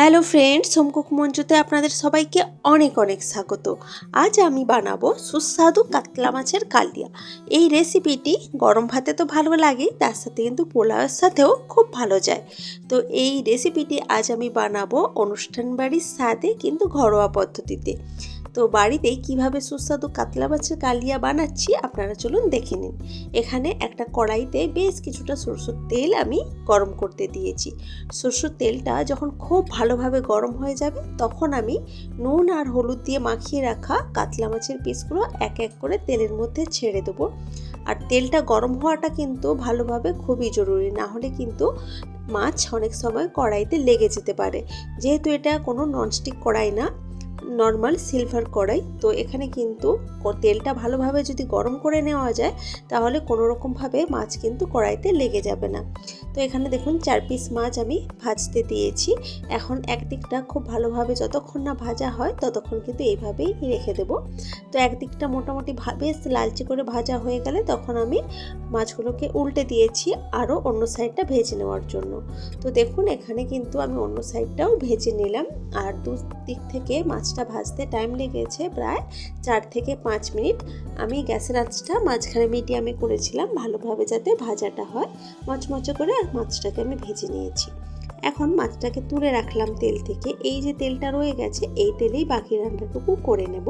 Hello friends, home cook মঞ্চুতে আপনাদের সবাইকে অনেক অনেক স্বাগত। আজ আমি বানাবো সুস্বাদু কাতলা মাছের কালিয়া। এই রেসিপিটি গরম ভাতে তো ভালো লাগেই, তার সাথে কিন্তু পোলাওয়ের সাথেও খুব ভালো যায়। তো এই রেসিপিটি আজ আমি বানাবো অনুষ্ঠান বাড়ির স্বাদে, কিন্তু ঘরোয়া পদ্ধতিতে। তো বাড়িতেই কিভাবে সুস্বাদু কাতলা মাছের কালিয়া বানাচ্ছি আপনারা চলুন দেখে নিন। এখানে একটা কড়াইতে বেশ কিছুটা সরষের তেল আমি গরম করতে দিয়েছি। সরষের তেলটা যখন খুব ভালোভাবে গরম হয়ে যাবে, তখন আমি নুন আর হলুদ দিয়ে মাখিয়ে রাখা কাতলা মাছের পিসগুলো এক এক করে তেলের মধ্যে ছেড়ে দেবো। আর তেলটা গরম হওয়াটা কিন্তু ভালোভাবে খুবই জরুরি, না হলে কিন্তু মাছ অনেক সময় কড়াইতে লেগে যেতে পারে। যেহেতু এটা কোনো ননস্টিক কড়াই না, নর্মাল সিলভার কড়াই, তো এখানে কিন্তু তেলটা ভালোভাবে যদি গরম করে নেওয়া যায়, তাহলে কোনো রকমভাবে মাছ কিন্তু কড়াইতে লেগে যাবে না। তো এখানে দেখুন 4 পিস মাছ আমি ভাজতে দিয়েছি। এখন একদিকটা খুব ভালোভাবে যতক্ষণ না ভাজা হয় ততক্ষণ কিন্তু এইভাবেই রেখে দেব। তো একদিকটা মোটামুটি বেশ লালচে করে ভাজা হয়ে গেলে তখন আমি মাছগুলোকে উল্টে দিয়েছি আরও অন্য সাইডটা ভেজে নেওয়ার জন্য। তো দেখুন এখানে কিন্তু আমি অন্য সাইডটাও ভেজে নিলাম। আর দিক থেকে মাছটা ভাজতে টাইম লেগেছে প্রায় 4 থেকে 5 মিনিট। আমি গ্যাসের আঁচটা মাঝখানে মিডিয়ামে করেছিলাম, ভালোভাবে যাতে ভাজাটা হয় মচমচে করে। আর মাছটাকে আমি ভেজে নিয়েছি। এখন মাছটাকে তুলে রাখলাম তেল থেকে। এই যে তেলটা রয়ে গেছে, এই তেলেই বাকি রান্নাটুকু করে নেব।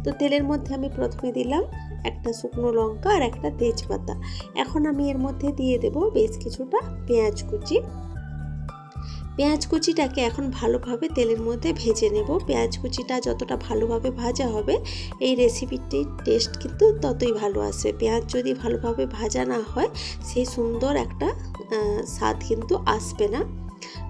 তো তেলের মধ্যে আমি প্রথমে দিলাম একটা শুকনো লঙ্কা আর একটা তেজপাতা। এখন আমি এর মধ্যে দিয়ে দেব বেশ কিছুটা পেঁয়াজ কুচি। পেঁয়াজ কুচিটাকে এখন ভালোভাবে তেলের মধ্যে ভেজে নেব। পেঁয়াজ কুচিটা যতটা ভালোভাবে ভাজা হবে, এই রেসিপিটির টেস্ট কিন্তু ততই ভালো আসবে। পেঁয়াজ যদি ভালোভাবে ভাজা না হয়, সেই সুন্দর একটা স্বাদ কিন্তু আসবে না।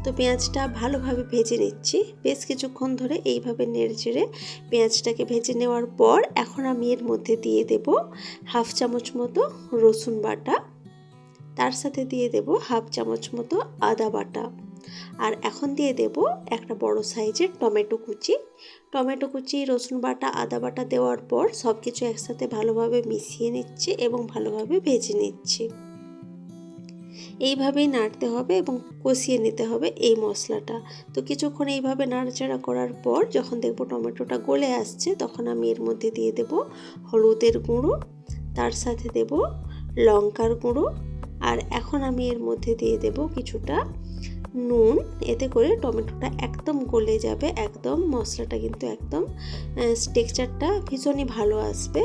তো পেঁয়াজটা ভালোভাবে ভেজে নিচ্ছি বেশ কিছুক্ষণ ধরে, এইভাবে নেড়েচেড়ে পেঁয়াজটাকে ভেজে নেওয়ার পর এখন আমি এর মধ্যে দিয়ে দেব হাফ চামচ মতো রসুন বাটা, তার সাথে দিয়ে দেব হাফ চামচ মতো আদা বাটা। আর এখন দিয়ে দেব একটা বড় সাইজের টমেটো কুচি, রসুন বাটা, আদা বাটা দেওয়ার পর সব কিছু একসাথে ভালোভাবে মিশিয়ে নিচ্ছি এবং ভালোভাবে ভেজে নিচ্ছি। এইভাবেই নাড়তে হবে এবং কষিয়ে নিতে হবে এই মশলাটা। তো কিছুক্ষণ এইভাবে নাড়াচাড়া করার পর যখন দেখব টমেটোটা গলে আসছে, তখন আমি এর মধ্যে দিয়ে দেব হলুদের গুঁড়ো, তার সাথে দেব লঙ্কার গুঁড়ো। আর এখন আমি এর মধ্যে দিয়ে দেব কিছুটা নুন। এতে করে টমেটোটা একদম গলে যাবে, একদম মশলাটা কিন্তু একদম টেক্সচারটা ভীষণই ভালো আসবে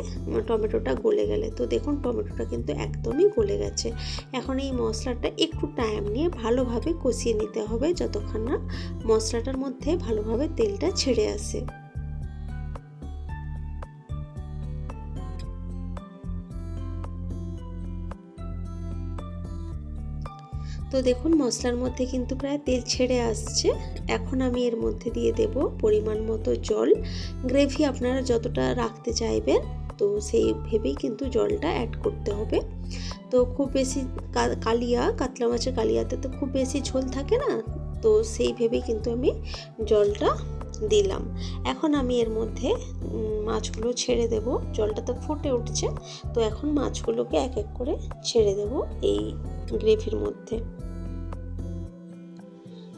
টমেটোটা গলে গেলে। তো দেখুন টমেটোটা কিন্তু একদমই গলে গেছে। এখন এই মশলাটা একটু টাইম নিয়ে ভালোভাবে কষিয়ে নিতে হবে, যতক্ষণ না মশলাটার মধ্যে ভালোভাবে তেলটা ছেড়ে আসে। তো দেখুন মশলার মধ্যে কিন্তু প্রায় তেল ছেড়ে আসছে। এখন আমি এর মধ্যে দিয়ে দেব পরিমাণ মতো জল। গ্রেভি আপনারা যতটা রাখতে চাইবেন, তো সেই ভেবেই কিন্তু জলটা অ্যাড করতে হবে। তো খুব বেশি কাতলা মাছের কালিয়াতে তো খুব বেশি ঝোল থাকে না, তো সেই ভেবেই কিন্তু আমি জলটা দিলাম। এখন আমি এর মধ্যে মাছগুলো ছেড়ে দেব। জলটা তো ফুটে উঠছে, তো এখন মাছগুলোকে এক এক করে ছেড়ে দেব এই গ্রেভির মধ্যে।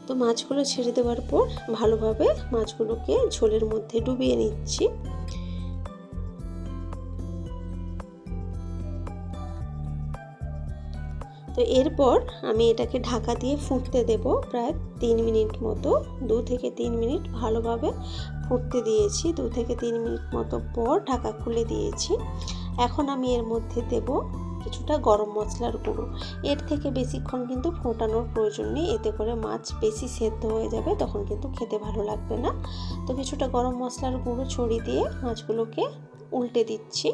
তো মাছগুলো ছেড়ে দেওয়ার পর ভালোভাবে মাছগুলোকে ঝোলের মধ্যে ডুবিয়ে নিচ্ছি। তো এরপর আমি এটাকে ঢাকা দিয়ে ফুটতে দেব প্রায় 3 মিনিট মতো। 2 থেকে 3 মিনিট ভালোভাবে ফুটতে দিয়েছি। 2 থেকে 3 মিনিট মতো পর ঢাকা খুলে দিয়েছি। এখন আমি এর মধ্যে দেব কিছুটা গরম মশলার গুঁড়ো। এর থেকে বেশিক্ষণ কিন্তু ফোটানোর প্রয়োজন নেই, এতে করে মাছ বেশি সেদ্ধ হয়ে যাবে, তখন কিন্তু খেতে ভালো লাগবে না। তো কিছুটা গরম মশলার গুঁড়ো ছড়িয়ে দিয়ে মাছগুলোকে উল্টে দিচ্ছি।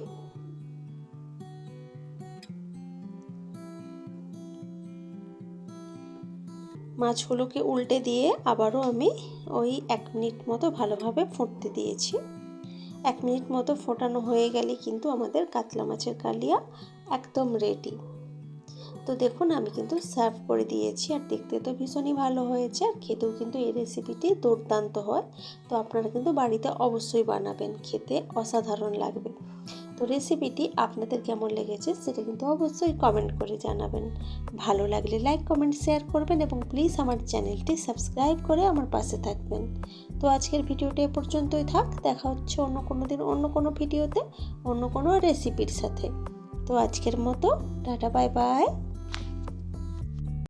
মাছগুলোকে উল্টে দিয়ে আবারও আমি ওই 1 মিনিট মতো ভালোভাবে ফুটতে দিয়েছি। 1 মিনিট মতো ফোটানো হয়ে গেলে কিন্তু আমাদের কাতলা মাছের কালিয়া একদম রেডি। তো দেখুন আমি কিন্তু সার্ভ করে দিয়েছি। আর দেখতে তো ভীষণই ভালো হয়েছে, আর খেতেও কিন্তু এই রেসিপিটি দুর্দান্ত হয়। তো আপনারা কিন্তু বাড়িতে অবশ্যই বানাবেন, খেতে অসাধারণ লাগবে। তো রেসিপিটি আপনাদের কেমন লেগেছে সেটা কিন্তু অবশ্যই কমেন্ট করে জানাবেন। ভালো লাগলে লাইক কমেন্ট শেয়ার করবেন এবং প্লিজ আমার চ্যানেলটি সাবস্ক্রাইব করে আমার পাশে থাকবেন। তো আজকের ভিডিওটা এ পর্যন্তই থাক। দেখা হচ্ছে অন্য কোনো দিন অন্য কোনো ভিডিওতে অন্য কোনো রেসিপির সাথে। তো আজকের মতো টাটা বাই বাই।